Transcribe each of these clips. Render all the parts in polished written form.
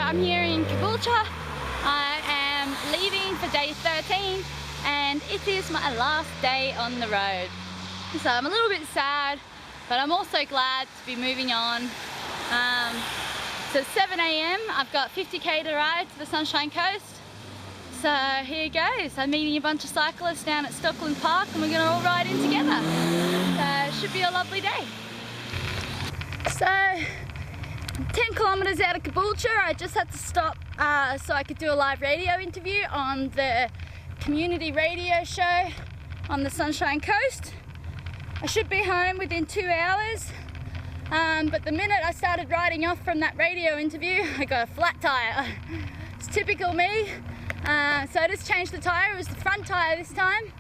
I'm here in Caboolture. I am leaving for day 13 and it is my last day on the road. So I'm a little bit sad, but I'm also glad to be moving on. So it's 7 AM, I've got 50k to ride to the Sunshine Coast. So here goes. I'm meeting a bunch of cyclists down at Stockland Park and we're going to all ride in together. So it should be a lovely day. So 10 kilometers out of Caboolture, I just had to stop so I could do a live radio interview on the community radio show on the Sunshine Coast. I should be home within 2 hours, but the minute I started riding off from that radio interview, I got a flat tire. It's typical me. So I just changed the tire. It was the front tire this time,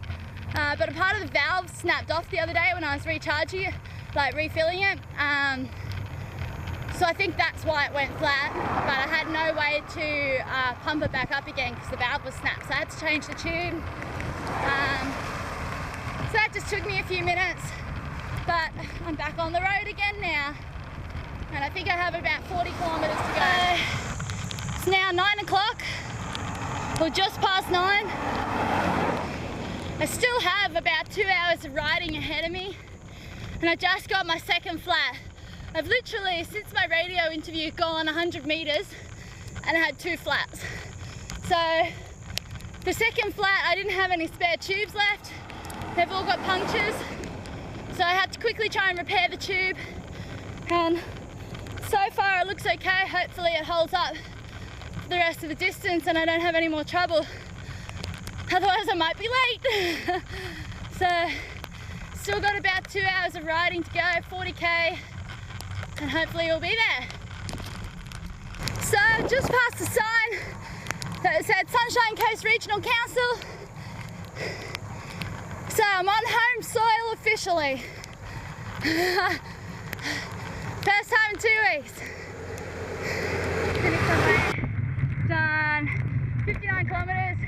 but a part of the valve snapped off the other day when I was recharging it, like refilling it. So I think that's why it went flat, but I had no way to pump it back up again because the valve was snapped, so I had to change the tube. So that just took me a few minutes, but I'm back on the road again now, and I think I have about 40 kilometers to go. It's now 9 o'clock, or just past 9. I still have about 2 hours of riding ahead of me, and I just got my second flat. I've literally, since my radio interview, gone 100 meters and I had 2 flats. So the second flat, I didn't have any spare tubes left. They've all got punctures. So I had to quickly try and repair the tube. And so far it looks okay. Hopefully it holds up for the rest of the distance and I don't have any more trouble. Otherwise I might be late. So still got about 2 hours of riding to go, 40k. And hopefully we'll be there. So just past the sign that said Sunshine Coast Regional Council. So I'm on home soil officially. First time in 2 weeks. Finished my way. Done 59 kilometers.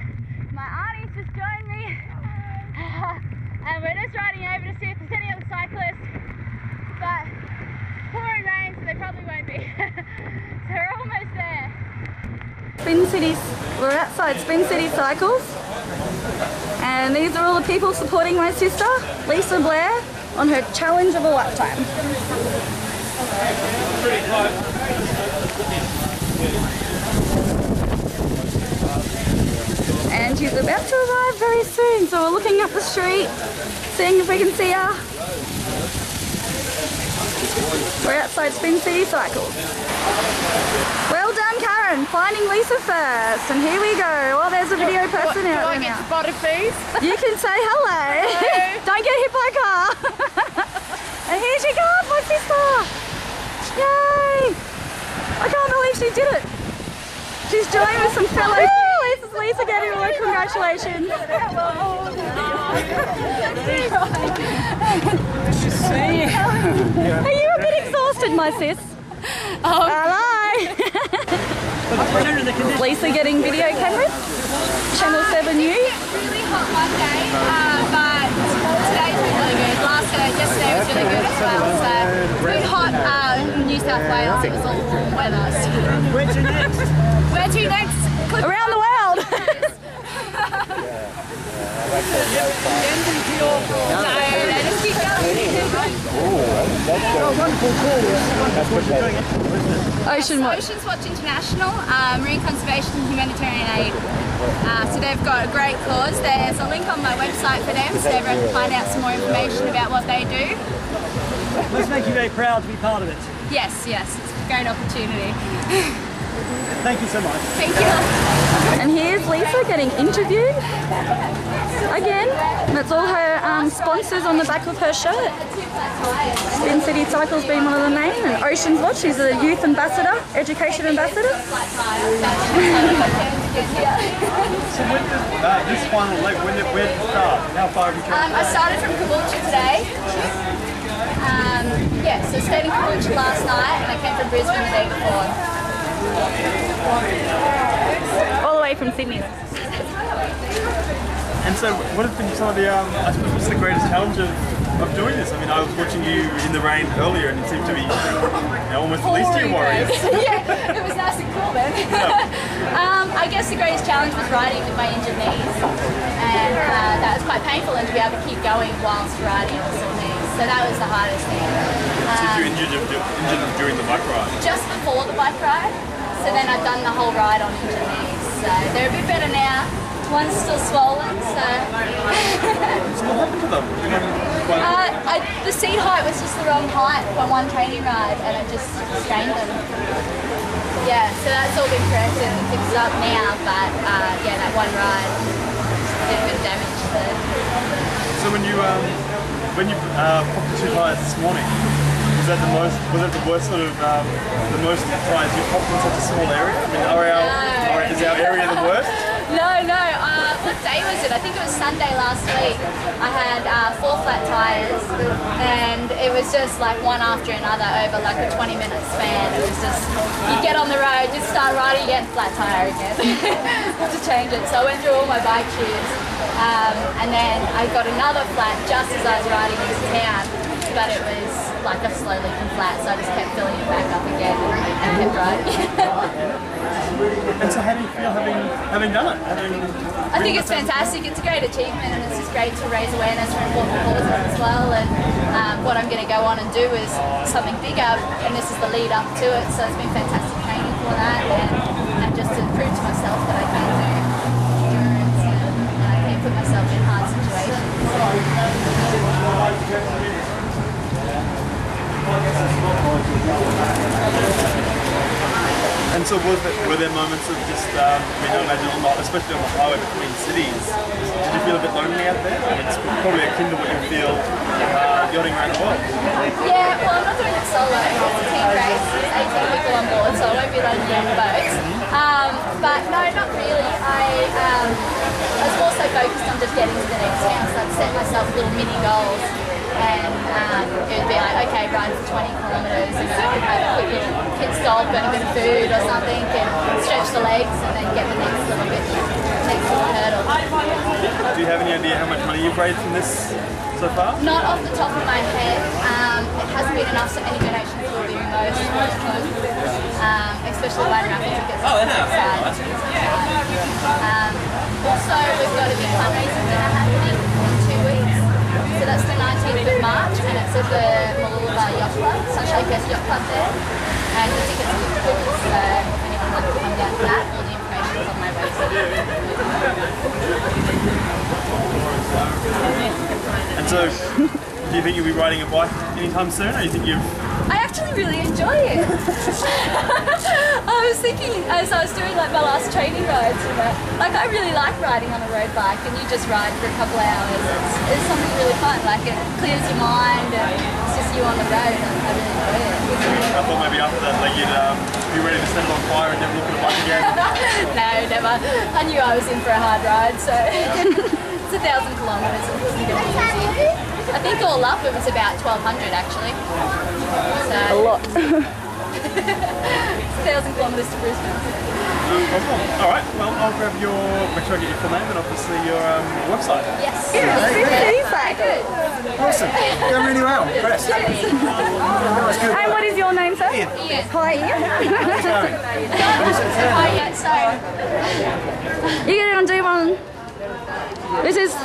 My aunties just joined me. And we're just riding over to see if there's any other cyclists. But pouring rain, so they probably won't be. So we're almost there. Spin City, we're outside Spin City Cycles, and these are all the people supporting my sister, Lisa Blair, on her challenge of a lifetime. And she's about to arrive very soon, so we're looking up the street, seeing if we can see her. We're outside Spin City Cycles. Well done, Karen, finding Lisa first. And here we go. Oh, there's a video person out there now. Spotted, please. You can say hello. Don't get hit by a car. And here she comes, my sister. Yay! I can't believe she did it. She's joined with some fellow. This is Lisa getting away. Congratulations. Are you a bit exhausted, my sis? Hello. Lisa getting video cameras. Channel 7 News. Really hot one day, but today's been really good. Yesterday was really good as well. So it's been hot in New South Wales. It was all warm weather. So. Where to next? Where to next? Around the world. Just keep going. Ocean Watch. Oceans Watch International, Marine Conservation and Humanitarian Aid. So they've got a great cause. There's a link on my website for them so everyone can find out some more information about what they do. Must make you very proud to be part of it. Yes, it's a great opportunity. Thank you so much. Thank you. And here's Lisa getting interviewed. Again, that's all her sponsors on the back of her shirt. Spin City Cycles being one of the main, and Oceans Watch, she's a youth ambassador, education ambassador. So when did this final leg, where did it start? How far have you come? I started from Caboolture today. So stayed in Caboolture last night and I came from Brisbane the day before. All the way from Sydney. And so what have been some of the, I suppose, what's the greatest challenge of of doing this? I mean, I was watching you in the rain earlier, and it seemed to be almost at least two warriors. Yeah, it was nice and cool then. I guess the greatest challenge was riding with my injured knees, and that was quite painful, and to be able to keep going whilst riding on some knees. So that was the hardest thing. So you injured them during the bike ride? Just before the bike ride. So then I've done the whole ride on injured knees. So they're a bit better now. One's still swollen, so... So what happened to them? The seat height was just the wrong height on one training ride, and it just strained them. Yeah, so that's all been corrected and fixed up now, but yeah, that one ride did a bit of damage there. So when you popped the 2 tyres this morning, was that the worst sort of, the most tyres you popped in such a small area? I mean, is our area the worst? No. What day was it? I think it was Sunday last week. I had 4 flat tyres, and it was just like one after another over like a 20-minute span. It was just, you get on the road, you start riding again, flat tyre again. Have to change it. So I went through all my bike shoes, and then I got another flat just as I was riding into town, but it was like a slow leaking flat, so I just kept filling it back up again and kept riding. And so how do you feel having done it? I think it's fantastic. It's a great achievement, and it's just great to raise awareness for important causes as well. And what I'm going to go on and do is something bigger, and this is the lead up to it. So it's been fantastic training for that, and just to prove to myself that I can do endurance and I can put myself in hard situations. And so were there moments of just, I mean, I imagine, especially on the highway between cities, did you feel a bit lonely out there? I mean, it's probably akin to what you feel yachting around the world. Yeah, well, I'm not doing it solo. It's a team race. There's 18 people on board, so I won't be lonely on the boats. But no, not really. I was more so focused on just getting to the next town, so I'd set myself little mini goals. And it would be like, okay, ride for 20 kilometres, and I could have a quick little pit stop and a bit of food or something, and stretch the legs, and then get the next little hurdle. Do you have any idea how much money you've raised from this so far? Not off the top of my head. It hasn't been enough, so any donations will be most welcome. Especially when raffle tickets. Also, we've got a big fundraising dinner happening in 2 weeks. So that's the 19th of March, and it's at the Mooloolaba Yacht Club, Sunshine Coast Yacht Club there. And the tickets are full, so if anyone wants to come down to that, all the information is on my website. And so, do you think you'll be riding a bike anytime soon, or do you think you've... I actually really enjoy it. I was thinking as I was doing like my last training rides and that, like I really like riding on a road bike, and you just ride for a couple of hours. It's something really fun, like it clears your mind, and it's just you on the road, and I really enjoy it. I thought maybe after that like you'd be ready to set it on fire and never look at a bike again. No, never. I knew I was in for a hard ride, so it's 1,000 kilometres. I think all up it was about 1,200 actually. So, A lot. 1,000 kilometres to Brisbane. Alright, well I'll grab make sure I get your full name and obviously your website. Yes. Good. Awesome. You're doing really well. Impressed. And what is your name, sir? Ian. Hi, Ian. Oh yeah, so You're going to do one. This is